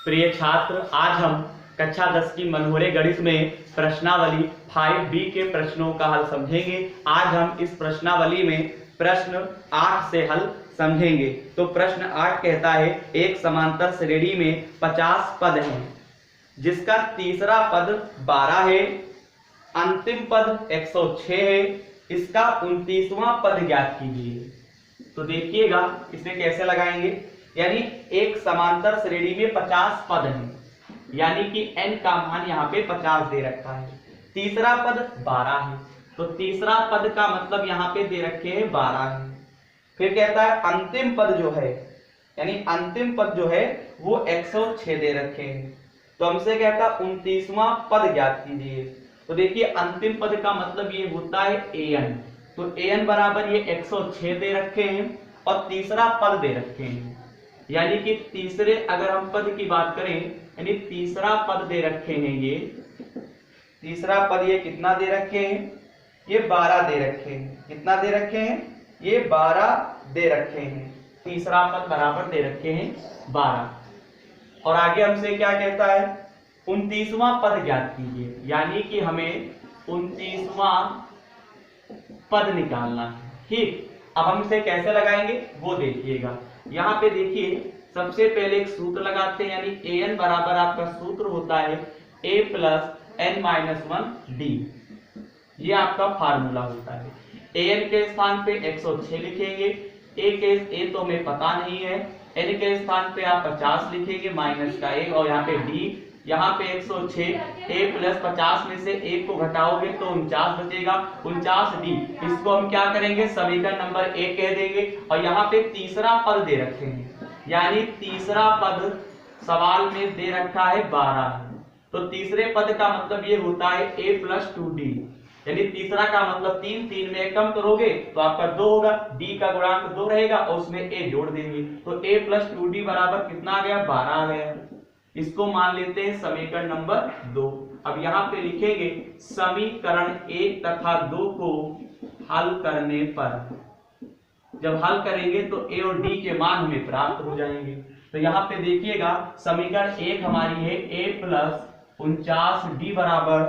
प्रिय छात्र, आज हम कक्षा 10 की मनोरे गणित में प्रश्नावली 5B के प्रश्नों का हल समझेंगे। आज हम इस प्रश्नावली में प्रश्न 8 से हल समझेंगे। तो प्रश्न 8 कहता है, एक समांतर श्रेणी में 50 पद हैं, जिसका तीसरा पद 12 है, अंतिम पद 106 है, इसका 29वां पद ज्ञात कीजिए। तो देखिएगा इसे कैसे लगाएंगे। यानी एक समांतर श्रेणी में 50 पद हैं, यानी कि n का मान यहाँ पे 50 दे रखा है, तीसरा पद 12 है, तो तीसरा पद का मतलब यहाँ पे दे रखे हैं 12 है। फिर कहता है अंतिम पद जो है, यानी अंतिम पद जो है वो 106 दे रखे हैं, तो हमसे कहता है 29वां पद ज्ञात कीजिए। तो देखिए अंतिम पद का मतलब ये होता है an, तो an बराबर ये 106 दे रखे हैं और तीसरा पद दे रखे हैं, यानी कि तीसरे अगर हम पद की बात करें, यानी तीसरा पद दे रखे हैं, ये तीसरा पद ये कितना दे रखे हैं, ये 12 दे रखे हैं। कितना दे रखे हैं, ये 12 दे रखे हैं, तीसरा पद बराबर दे रखे हैं 12। और आगे हमसे क्या कहता है, 29वां पद ज्ञात कीजिए, यानी कि हमें 29वां पद निकालना है। ठीक, अब हम इसे कैसे लगाएंगे वो देखिएगा। यहाँ पे देखिए सबसे पहले एक सूत्र लगाते हैं, यानी an बराबर आपका सूत्र होता है a plus n minus 1d, ये आपका फार्मूला होता है। an के स्थान पे 106 लिखेंगे, a तो हमें पता नहीं है, n के स्थान पे आप 50 लिखेंगे माइनस का 1, और यहाँ पे d, यहाँ पे 106, a प्लस 50 में से 1 को घटाओगे तो 49 बचेगा, 49d। इसको हम क्या करेंगे, समीकरण नंबर 1 कह देंगे। और यहाँ पे तीसरा पद दे रखे हैं, यानी तीसरा पद सवाल में दे रखा है 12, तो तीसरे पद का मतलब ये होता है a प्लस 2d, यानी तीसरा का मतलब 3 में कम करोगे तो आपका 2 होगा, d का गुणांक 2 रहेगा और उसमें a जोड़ देंगे, तो a प्लस 2d बराबर कितना आ गया, 12 आ गया। इसको मान लेते हैं समीकरण नंबर 2। अब यहाँ पे लिखेंगे समीकरण 1 तथा 2 को हल करने पर, जब हल करेंगे तो a और d के मान हमें प्राप्त हो जाएंगे। तो यहाँ पे देखिएगा समीकरण 1 हमारी है a प्लस 49d बराबर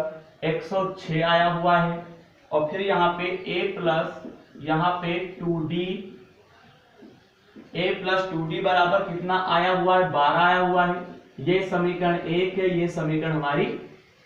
106 आया हुआ है, और फिर यहाँ पे a प्लस यहाँ पे 2d, a प्लस 2d बराबर कितना आया हुआ है, 12 आया हुआ है। ये समीकरण 1 है, ये समीकरण हमारी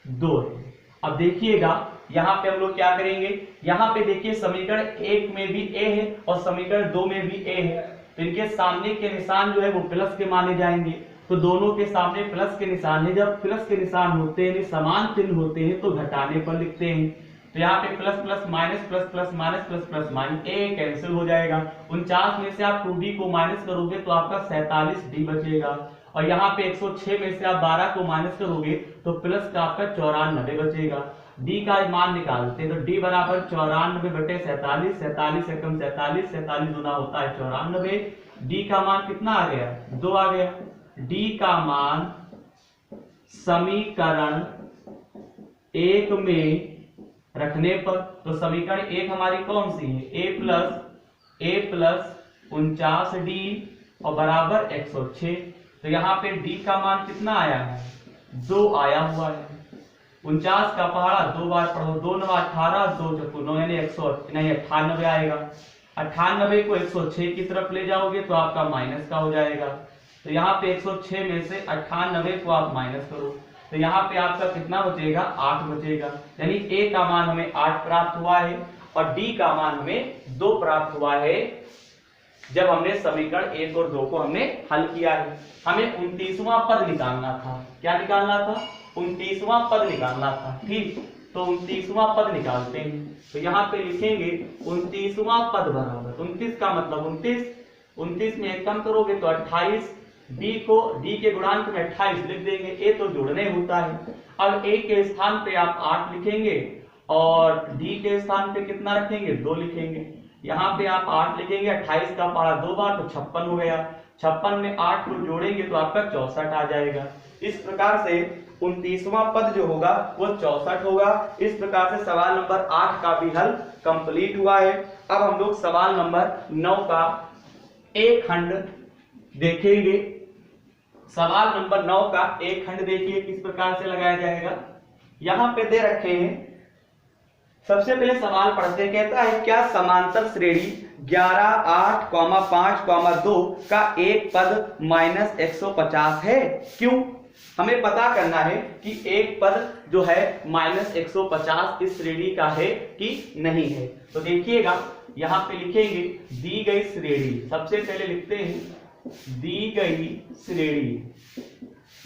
2 है। अब देखिएगा यहाँ पे हम लोग क्या करेंगे, यहाँ पे देखिए समीकरण 1 में भी a है और समीकरण 2 में भी a है, तो इनके सामने के निशान जो है वो प्लस के माने जाएंगे। तो दोनों के सामने प्लस के निशान है, जब प्लस के निशान होते हैं, समान चिन्ह होते हैं, तो घटाने पर लिखते हैं। तो यहाँ पे plus plus minus plus plus minus plus plus minus a cancel हो जाएगा। 49 में से आप 2d को माइनस करोगे तो आपका 47d बचेगा, और यहाँ पे 106 में से आप 12 को माइनस करोगे तो प्लस का आपका 94 बचेगा। d का मान निकालते हैं, तो d बराबर 94 बटे 47, 47 एकम 47, 47 गुना होता है 94। d का मान कितना आ गया, 2 आ गया। d का मान समीकरण 1 में रखने पर, तो समीकरण 1 हमारी कौन सी है, a प्लस 49d और बराबर 106। तो यहाँ पे d का मान कितना आया है, 2 आया हुआ है। 49 का पहाड़ा 2 बार पढ़ो, 2 9 18, 2 चौको 9, यानी 98 आएगा। 98 को 106 की तरफ ले जाओगे तो आपका माइनस का हो जाएगा, तो यहाँ पे 106 में से 98 को आप माइनस करो, तो यहाँ पे आपका कितना बचेगा, 8 बचेगा। यानी a का मान हमें 8 प्राप्त हुआ है और d का मान हमें 2 प्राप्त हुआ है, जब हमने समीकरण 1 और 2 को हमने हल किया है। हमें 29वां पद निकालना था। क्या निकालना था, 29वां पद निकालना था। ठीक, तो 29वां पद निकालते हैं। तो यहाँ पे लिखेंगे 29वां पद बराबर, 29 का मतलब 29 में कम करोगे तो 28, d के गुणांक में 28 लिख देंगे, a तो जोड़ने होता है। अब a के स्थान पे आप 8 लिखेंगे और d के स्थान पे कितना रखेंगे, 2 लिखेंगे। यहाँ पे आप 8 लिखेंगे, 28 का पहाड़ा 2 बार तो 56 हो गया, 56 में 8 को जोड़ेंगे तो आपका 64 आ जाएगा। इस प्रकार से 29वां पद जो होगा वो 64 होगा। इस प्रकार से सवाल नंबर 8 का भी हल कंप्लीट हुआ है। अब हम लोग सवाल नंबर 9 का एक खंड देखेंगे। सवाल नंबर 9 का एक खंड देखिए किस प्रकार से लगाया जाएगा। यहां पे दे रखे हैं, सबसे पहले सवाल पढ़ते हैं। कहता है क्या समांतर श्रेणी 11, 8, 5, 2 का एक पद -150 है? क्यों? हमें पता करना है कि एक पद जो है -150 इस श्रेणी का है कि नहीं है। तो देखिएगा यहां पे लिखेंगे दी गई श्रेणी, सबसे पहले लिखते हैं दी गई श्रेणी।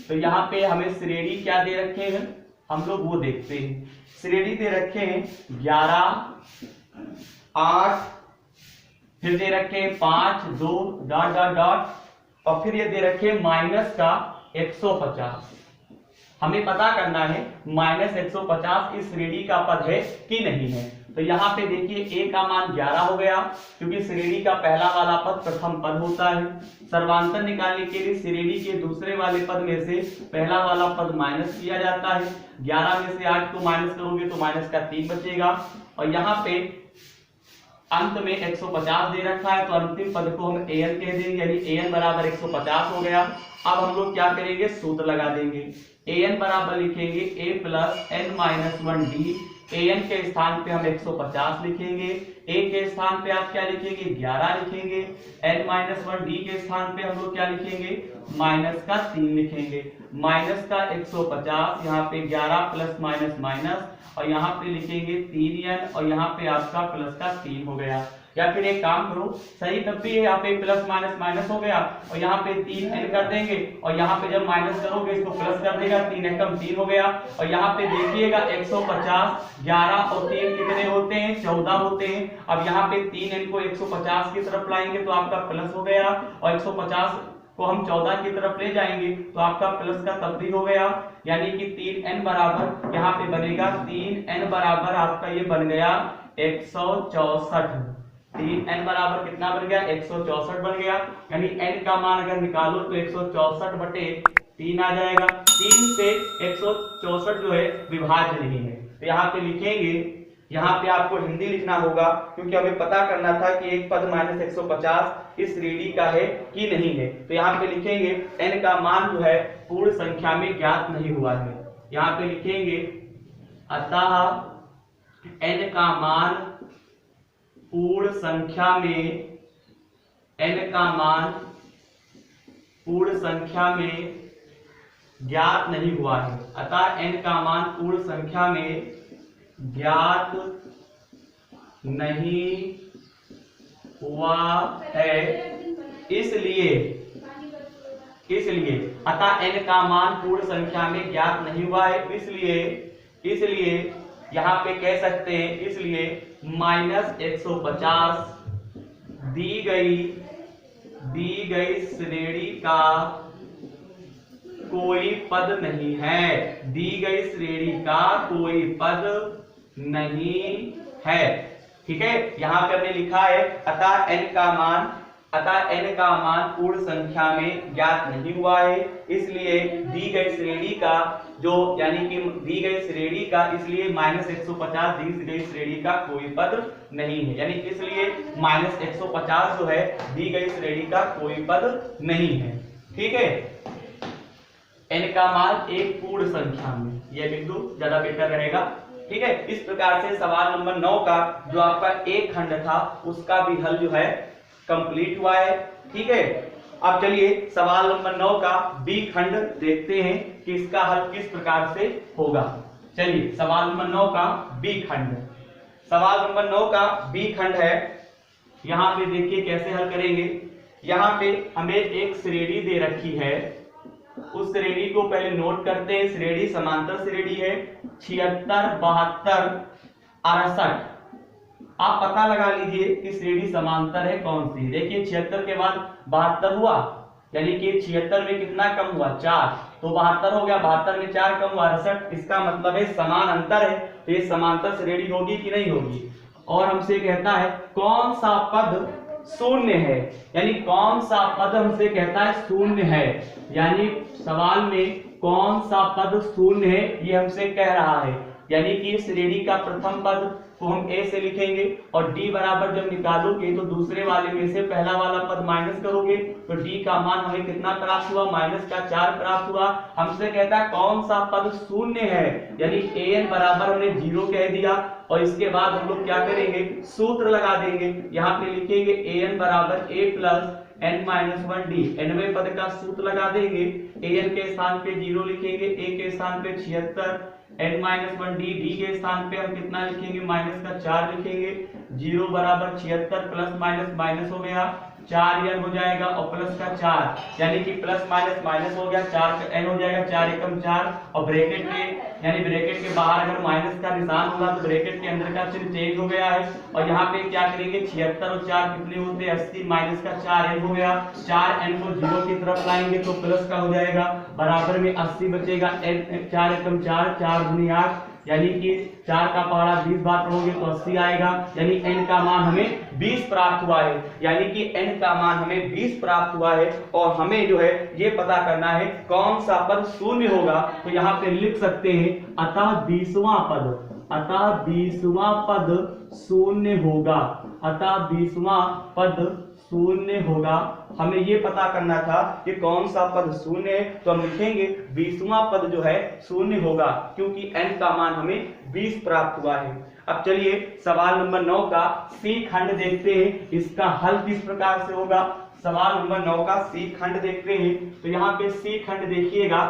तो यहाँ पे हमें श्रेणी क्या दे रखे हैं, हम लोग वो देखते हैं। श्रेणी दे रखे हैं 11, 8, फिर दे रखे हैं 5, 2 डॉट डॉट डॉट, और फिर ये दे रखे हैं माइनस का 150। हमें पता करना है -150 इस श्रेणी का पद है कि नहीं है। तो यहाँ पे देखिए a का मान 11 हो गया, क्योंकि श्रेणी का पहला वाला पद प्रथम पद होता है। सर्वांतर निकालने के लिए श्रेणी के दूसरे वाले पद में से पहला वाला पद माइनस किया जाता है। 11 में से 8 को माइनस करोगे तो माइनस का 3 बचेगा, और यहाँ पे अंत में 150 दे रखा है, तो अंतिम पद को हम an कह देंगे, यानी an बराबर 150 हो गया। अब हम लोग क्या करेंगे, सूत्र लगा देंगे। an बराबर लिखेंगे a प्लस n-1d। an के स्थान पे हम 150 लिखेंगे, a के स्थान पे आप क्या लिखेंगे, 11 लिखेंगे, n-1d के स्थान पे हम लोग क्या लिखेंगे, माइनस का 3 लिखेंगे। माइनस का 150, यहाँ पे 11 प्लस माइनस माइनस, और यहाँ पे लिखेंगे 3n, और यहाँ पे आपका प्लस का 3 हो गया। या फिर एक काम करो, सही तब भी है, यहाँ पे प्लस माइनस माइनस हो गया, और यहाँ पे 3n कर देंगे, और यहाँ पे जब माइनस करोगे इसको प्लस कर देगा, 3 एकम 3 हो गया। और यहाँ पे देखिएगा 150, 11 और 3 कितने होते हैं, 14 होते हैं। अब यहाँ पे 3n को 150 की तरफ लाएंगे तो आपका प्लस हो गया, और 150 को हम 14 की तरफ ले जाएंगे तो आपका प्लस का तब भी हो गया, यानी कि 3n बराबर यहाँ पे बनेगा, 3n बराबर आपका ये बन गया 164। 3n बराबर कितना बन गया, 164 बन गया। यानी n का मान अगर निकालो तो 164/3 आ जाएगा। 3 से 164 जो है विभाज्य नहीं है, तो यहाँ पे लिखेंगे, यहाँ पे आपको हिंदी लिखना होगा, क्योंकि हमें पता करना था कि एक पद -150 इस श्रेणी का है कि नहीं है। तो यहाँ पे लिखेंगे n का मान जो है पूर्ण संख्या में ज्ञात नहीं हुआ है। यहाँ पे लिखेंगे अतः n का मान पूर्ण संख्या में, n का मान पूर्ण संख्या में ज्ञात नहीं हुआ है। अतः n का मान पूर्ण संख्या में ज्ञात नहीं हुआ है, इसलिए अतः n का मान पूर्ण संख्या में ज्ञात नहीं हुआ है, इसलिए यहाँ पे कह सकते हैं, इसलिए -150 दी गई श्रेणी का कोई पद नहीं है। दी गई श्रेणी का कोई पद नहीं है, ठीक है। यहाँ पे हमने लिखा है अतः n का मान पूर्ण संख्या में ज्ञात नहीं हुआ है, इसलिए दी गई श्रेणी का जो, यानी कि दी गई श्रेणी का, इसलिए -150 दी गई श्रेणी का कोई पद नहीं है, यानी इसलिए -150 जो है दी गई श्रेणी का कोई पद नहीं है, ठीक है। n का मान एक पूर्ण संख्या में, यह बिंदु ज्यादा बेहतर रहेगा, ठीक है। इस प्रकार से सवाल नंबर 9 का जो आपका एक खंड था उसका भी हल जो है कंप्लीट हुआ है, ठीक है। अब चलिए सवाल नंबर 9 का बी खंड देखते हैं कि इसका हल किस प्रकार से होगा। चलिए सवाल नंबर 9 का बी खंड, सवाल नंबर 9 का बी खंड है। यहाँ पे देखिए कैसे हल करेंगे। यहाँ पे हमें एक श्रेणी दे रखी है, उस श्रेणी को पहले नोट करते हैं। श्रेणी समांतर श्रेणी है 76, 72, 68। आप पता लगा लीजिए कि श्रेणी समांतर है कौन सी। देखिए 76 के बाद 72 हुआ, यानी कि 76 में कितना कम हुआ, 4, तो 72 हो गया, 72 में 4 कम हुआ 68। इसका मतलब है समान अंतर है, तो ये समांतर श्रेणी होगी कि नहीं होगी। और हमसे कहता है कौन सा पद शून्य है, यानी कौन सा पद हमसे कहता है शून्य है, यानी सवाल में कौन सा पद शून्य है ये हमसे कह रहा है। यानी कि इस श्रेणी का प्रथम पद को हम a से लिखेंगे और d बराबर जब निकालोगे तो दूसरे वाले में से पहला वाला पद माइनस करोगे तो d का मान हमें कितना प्राप्त हुआ, -4 प्राप्त हुआ। हमसे कहता है कौन सा पद शून्य है, यानी an बराबर हमने 0 कह दिया और इसके बाद हम लोग क्या करेंगे, सूत्र लगा देंगे। यहाँ पे लिखेंगे an बराबर a प्लस n-1d, nवें पद का सूत्र लगा देंगे। an के स्थान पे 0 लिखेंगे, a के स्थान पे 76, n-1d, d के स्थान पे हम कितना लिखेंगे, -4 लिखेंगे। 0 बराबर 76 प्लस माइनस माइनस हो गया, 4 n हो जाएगा और प्लस का 4 यानी कि प्लस माइनस माइनस हो गया, 4 का n हो जाएगा, 4 एकम 4 और ब्रैकेट में यानी ब्रैकेट के बाहर अगर माइनस का निशान होगा तो ब्रैकेट के अंदर का चिन्ह चेंज हो गया है। और यहाँ पे क्या करेंगे, 76 और 4 कितने होते हैं, 80, माइनस का 4 n हो गया, 4 n को 0 की तरफ लाएंगे तो प्लस का हो जाएगा, बराबर में 80 बचेगा, 4 एकम 4, 4 दूनी 8 यानी कि 4 का पहाड़ा 20 बार पढ़ोगे तो 80 आएगा, यानी n का मान हमें 20 प्राप्त हुआ है। यानी कि n का मान हमें 20 प्राप्त हुआ है और हमें जो है ये पता करना है कौन सा पद शून्य होगा। तो यहाँ पे लिख सकते हैं अतः 20वां पद, अतः 20वां पद शून्य होगा, अतः 20वां पद शून्य होगा। हमें ये पता करना था कि कौन सा पद शून्य है, तो हम लिखेंगे 20वां पद जो है शून्य होगा क्योंकि n का मान हमें 20 प्राप्त हुआ है। अब चलिए सवाल नंबर 9 का सी खंड देखते हैं, इसका हल किस प्रकार से होगा। सवाल नंबर 9 का सी खंड देखते हैं, तो यहाँ पे सी खंड देखिएगा,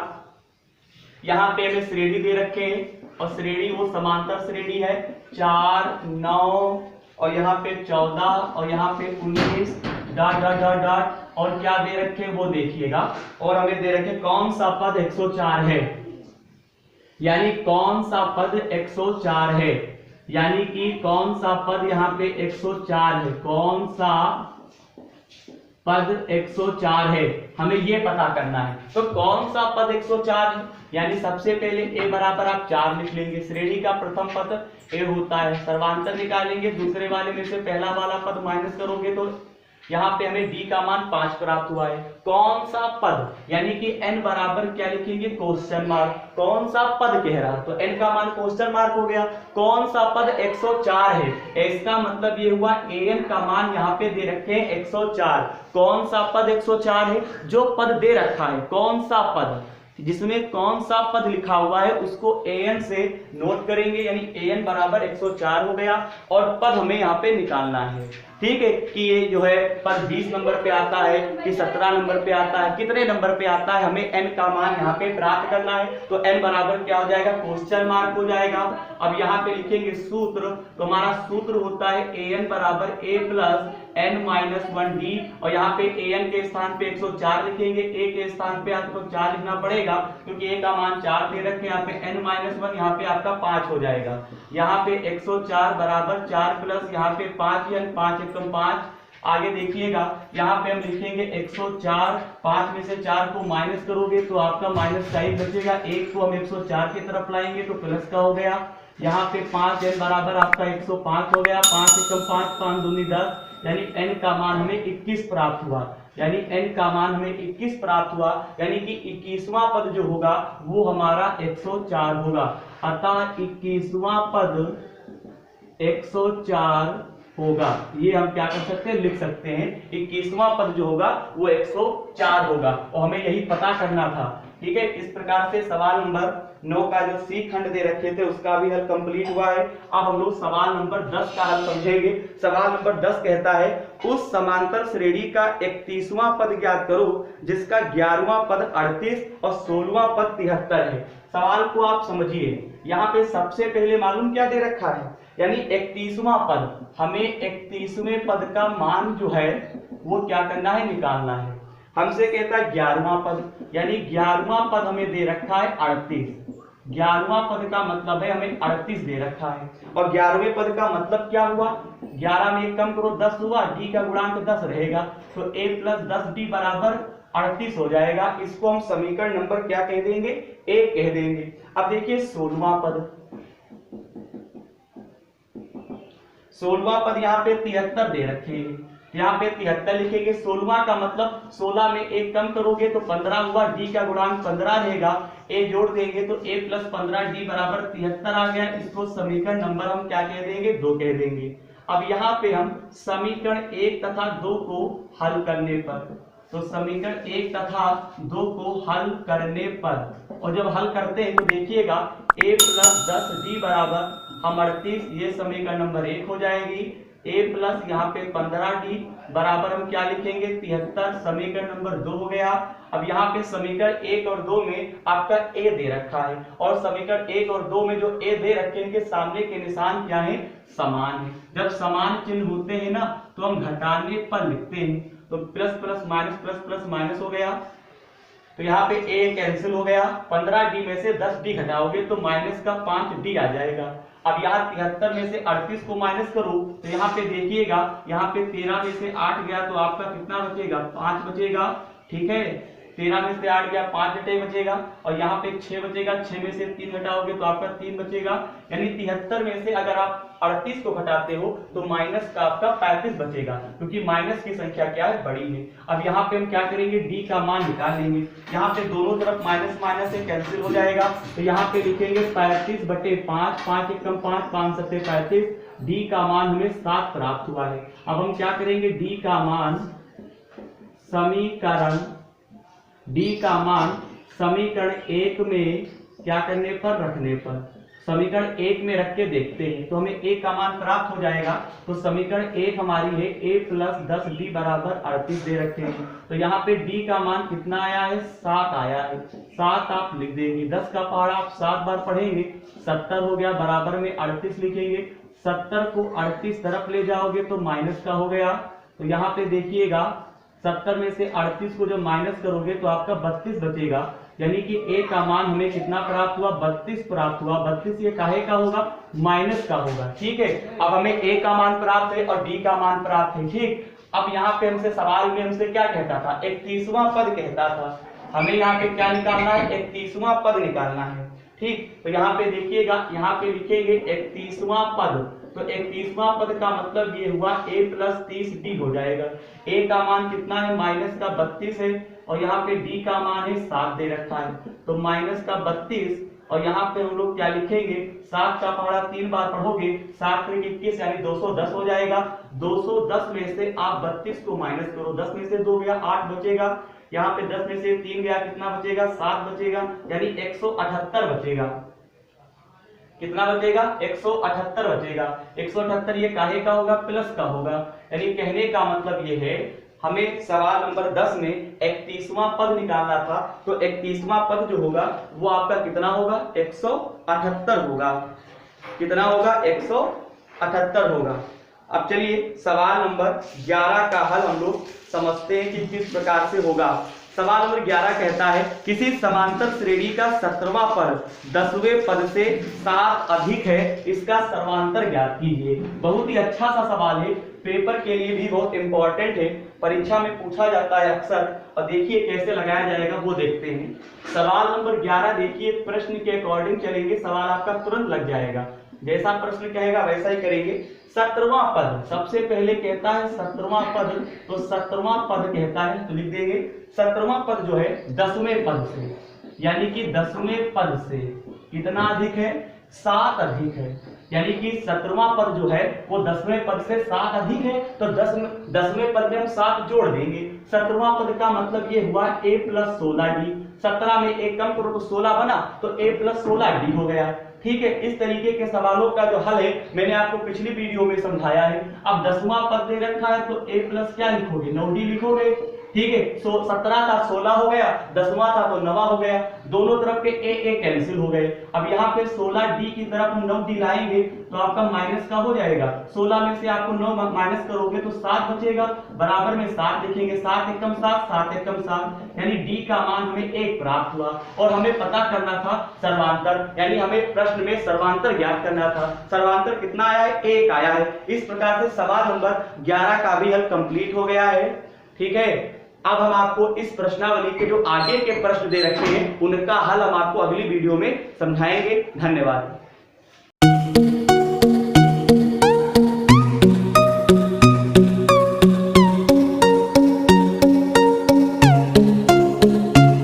यहाँ पे हमें श्रेणी दे रखे हैं और श्रेणी वो समांतर श्रेणी है, 4, 9 और यहाँ पे 14 और यहाँ पे 19 डॉट डॉट डॉट डॉट और क्या दे रखे वो देखिएगा। और हमें दे रखे कौन सा पद 104 है, यानी कौन सा पद 104 है, यानी कि कौन सा पद यहाँ पे 104 है, कौन सा पद 104 है, हमें ये पता करना है। तो कौन सा पद 104 है, यानी सबसे पहले a बराबर आप 4 लिख लेंगे, श्रेणी का प्रथम पद a होता है, सर्वांतर निकालेंगे, दूसरे वाले में से पहला वाला पद माइनस करोगे तो यहाँ पे हमें d का मान 5 प्राप्त हुआ है। कौन सा पद, यानी कि n बराबर क्या लिखेंगे, क्वेश्चन मार्क, कौन सा पद कह रहा, तो n का मान क्वेश्चन मार्क हो गया। कौन सा पद 104 है, इसका मतलब ये हुआ an का मान यहाँ पे दे रखे हैं 104। कौन सा पद 104 है, जो पद दे रखा है, कौन सा पद जिसमें कौन सा पद लिखा हुआ है उसको an से नोट करेंगे, यानी an बराबर 104 हो गया और पद हमें यहाँ पे निकालना है। ठीक है कि ये जो है पद 20 नंबर पे आता है कि 17 नंबर पे आता है, कितने नंबर पे आता है, हमें n का मान यहाँ पे प्राप्त करना है। तो n बराबर क्या हो जाएगा, क्वेश्चन मार्क हो जाएगा। अब यहाँ पे लिखेंगे सूत्र, तो हमारा सूत्र होता है an बराबर a प्लस n-1d और यहाँ पे an के स्थान पे 104 लिखेंगे, a के स्थान पे आपको 4 लिखना पड़ेगा क्योंकि a का मान 4 दे रखे, यहाँ पे n-1 यहाँ पे आपका 5 हो जाएगा। यहाँ पे 104 बराबर 4 प्लस यहाँ पे 5 n, 5 एकम 5। आगे देखिएगा यहाँ पे हम लिखेंगे 104, 5 में से 4 को माइनस करोगे तो आपका माइनस का 1 बचेगा, 1 को हम 104 की तरफ लाएंगे तो प्लस का हो गया। यहाँ पे 5 n बराबर आपका 105 हो गया, 5 एकम 5, 5 दूनी 10 यानी n का मान हमें 21 प्राप्त हुआ, यानी n का मान हमें 21 प्राप्त हुआ, यानी कि 21वां पद जो होगा वो हमारा 104 होगा। अतः 21वां पद 104 होगा। ये हम क्या कर सकते हैं, लिख सकते हैं 21वां पद जो होगा वो 104 होगा और हमें यही पता करना था। ठीक है, इस प्रकार से सवाल नंबर 9 का जो सी खंड दे रखे थे उसका भी हल कंप्लीट हुआ है। अब हम लोग सवाल नंबर 10 का हल समझेंगे। सवाल नंबर 10 कहता है उस समांतर श्रेणी का 31वां पद ज्ञात करो जिसका 11वां पद 38 और 16वां पद 73 है। सवाल को आप समझिए, यहाँ पे सबसे पहले मालूम क्या दे रखा है, यानी 31वां पद, हमें 31वें पद का मान जो है वो क्या करना है, निकालना है। हमसे कहता है 11वां पद, यानी 11वां पद हमें दे रखा है 38। 11वां पद का मतलब है हमें 38 दे रखा है और 11वें पद का मतलब क्या हुआ, 11 में 1 कम करो 10 हुआ, d का गुणांक 10 रहेगा तो a प्लस 10d बराबर 38 हो जाएगा। इसको हम समीकरण नंबर क्या कह देंगे, a कह देंगे। अब देखिए 16वां पद, 16वां पद यहाँ पे 73 दे रखे हैं। यहाँ पे 73 लिखेंगे। 16वां का मतलब 16 में एक कम करोगे तो 15 हुआ, डी का गुणांक 15 रहेगा, ए जोड़ देंगे तो a प्लस 15 डी बराबर 73 आ गया। इसको समीकरण नंबर हम क्या कह देंगे, 2 कह देंगे। अब यहाँ पे हम समीकरण 1 तथा 2 को हल करने पर, तो समीकरण 1 तथा 2 को हल करने पर, और जब हल करते हैं तो देखिएगा a प्लस 10 डी बराबर हम 38, ये समीकरण नंबर 1 हो जाएगी। a प्लस यहाँ पे 15 डी बराबर हम क्या लिखेंगे, 73, समीकरण नंबर 2 हो गया। अब यहाँ पे समीकरण 1 और 2 में आपका a दे रखा है, और समीकरण 1 और 2 में जो a दे रखे हैं इनके सामने के निशान क्या है, समान है। जब समान चिन्ह होते हैं ना तो हम घटाने पर लिखते हैं, तो प्लस प्लस माइनस हो गया, तो यहाँ पे a कैंसिल हो गया। 15 डी में से 10 डी घटाओगे तो माइनस का 5 डी आ जाएगा। अब यहाँ 73 में से 38 को माइनस करो तो यहाँ पे देखिएगा, यहाँ पे 13 में से 8 गया तो आपका कितना बचेगा, 5 बचेगा। ठीक है, 13 में से 8 गया, 5 बचेगा, और यहाँ पे 6 बचेगा, 6 में से 3 घटाओगे तो आपका 3 बचेगा। यानी 73 में से अगर आप 38 को घटाते हो तो माइनस का आपका 35 बचेगा, क्योंकि माइनस की संख्या क्या है, बड़ी है। अब यहाँ पे हम क्या करेंगे, डी का मान निकाल लेंगे। यहाँ पे दोनों तरफ माइनस माइनस से कैंसिल हो जाएगा, तो यहाँ पे लिखेंगे 35/5, 5 × 5, 5 × 35, डी का मान हमें 7 प्राप्त हुआ है। अब हम क्या करेंगे, डी का मान समीकरण 1 में क्या करने पर, रखने पर, समीकरण 1 में रख के देखते हैं तो हमें a का मान प्राप्त हो जाएगा। तो समीकरण 1 हमारी है a प्लस 10 डी बराबर 38 दे रखे हैं, तो यहाँ पे d का मान कितना आया है, 7 आया है। 7 आप लिख देंगे, 10 का पहाड़ा आप 7 बार पढ़ेंगे, 70 हो गया, बराबर में 38 लिखेंगे। 70 को 38 तरफ ले जाओगे तो माइनस का हो गया, तो यहाँ पे देखिएगा 70 में से 38 को जब माइनस करोगे तो आपका 32 बचेगा। यानी कि a का मान हमें कितना प्राप्त हुआ, 32 प्राप्त हुआ। 32 ये काहे का होगा, माइनस का होगा। ठीक है, अब हमें a का मान प्राप्त है और d का मान प्राप्त है। ठीक, अब यहाँ पे हमसे सवाल में हमसे क्या कहता था, 31वां पद कहता था। हमें यहाँ पे क्या निकालना है, 31वां पद निकालना है। ठीक, तो यहाँ पे देखिएगा, यहाँ पे लिखेंगे 31वां पद, तो 31वां पद का मतलब ये हुआ a प्लस 30 डी हो जाएगा। a का मान कितना है, माइनस का 32 है, और यहाँ पे d का मान है 7 दे रखा है, तो माइनस का 32, और यहाँ पे हम लोग क्या लिखेंगे, 7 का पहाड़ा 3 बार पढ़ोगे, 7 × 21 यानी 210 हो जाएगा। 210 में से आप 32 को माइनस करो, 10 में से 2 गया, 8 बचेगा। यहाँ पे 10 में से 3 गया, कितना बचेगा, 7 बचेगा, यानी 178 बचेगा। कितना बचेगा, 178 बचेगा। 178 ये काहे का होगा, प्लस का होगा। यानी कहने का मतलब ये है, हमें सवाल नंबर 10 में 31वां पद निकालना था, तो 31वां पद जो होगा वो आपका कितना होगा, 178 होगा। कितना होगा, 178 होगा। अब चलिए सवाल नंबर 11 का हल हम लोग समझते हैं कि किस प्रकार से होगा। सवाल नंबर 11 कहता है, किसी समांतर श्रेणी का 17वां पद 10वें पद से 7 अधिक है, इसका सर्वांतर ज्ञात कीजिए। बहुत ही अच्छा सा सवाल है, पेपर के लिए भी बहुत इंपॉर्टेंट है, परीक्षा में पूछा जाता है अक्सर। और देखिए कैसे लगाया जाएगा वो देखते हैं। सवाल नंबर 11 देखिए, प्रश्न के अकॉर्डिंग चलेंगे, सवाल आपका तुरंत लग जाएगा। जैसा प्रश्न कहेगा वैसा ही करेंगे। 17वां पद, सबसे पहले कहता है 17वां पद, तो 17वां पद कहता है, तो लिख देंगे 17वां पद जो है 10वें पद से, यानी कि 10वें पद से कितना अधिक है, 7 अधिक है। यानी कि 17वां पद जो है वो 10वें पद से 7 अधिक है, तो 10वें पद में हम 7 जोड़ देंगे। 17वां पद का मतलब ये हुआ a प्लस 16d। 17 में एक कम करो तो 16 बना, तो a प्लस 16d हो गया। ठीक है, इस तरीके के सवालों का जो हल है मैंने आपको पिछली वीडियो में समझाया है। अब 10वां पद दे रखा है तो a प्लस क्या लिखोगे, 9d लिखोगे। ठीक है, 17 था 16 हो गया, 10वां था तो 9 हो गया, दोनों तरफ के a कैंसिल हो गए। अब यहाँ पे 16d की तरफ हम 9d लाएंगे तो आपका माइनस का हो जाएगा। 16 में से आपको 9 माइनस करोगे तो 7 बचेगा, बराबर में 7 लिखेंगे, 7 एकम 7, 7 एकम 7, यानी d का मान हमें 1 प्राप्त हुआ। और हमें पता करना था सर्वांतर, यानी हमें प्रश्न में सर्वांतर ज्ञात करना था। सर्वांतर कितना आया है, 1 आया है। इस प्रकार से सवाल नंबर 11 का भी हल कंप्लीट हो गया है। ठीक है, अब हम आपको इस प्रश्नावली के जो आगे के प्रश्न दे रखे हैं उनका हल हम आपको अगली वीडियो में समझाएंगे। धन्यवाद।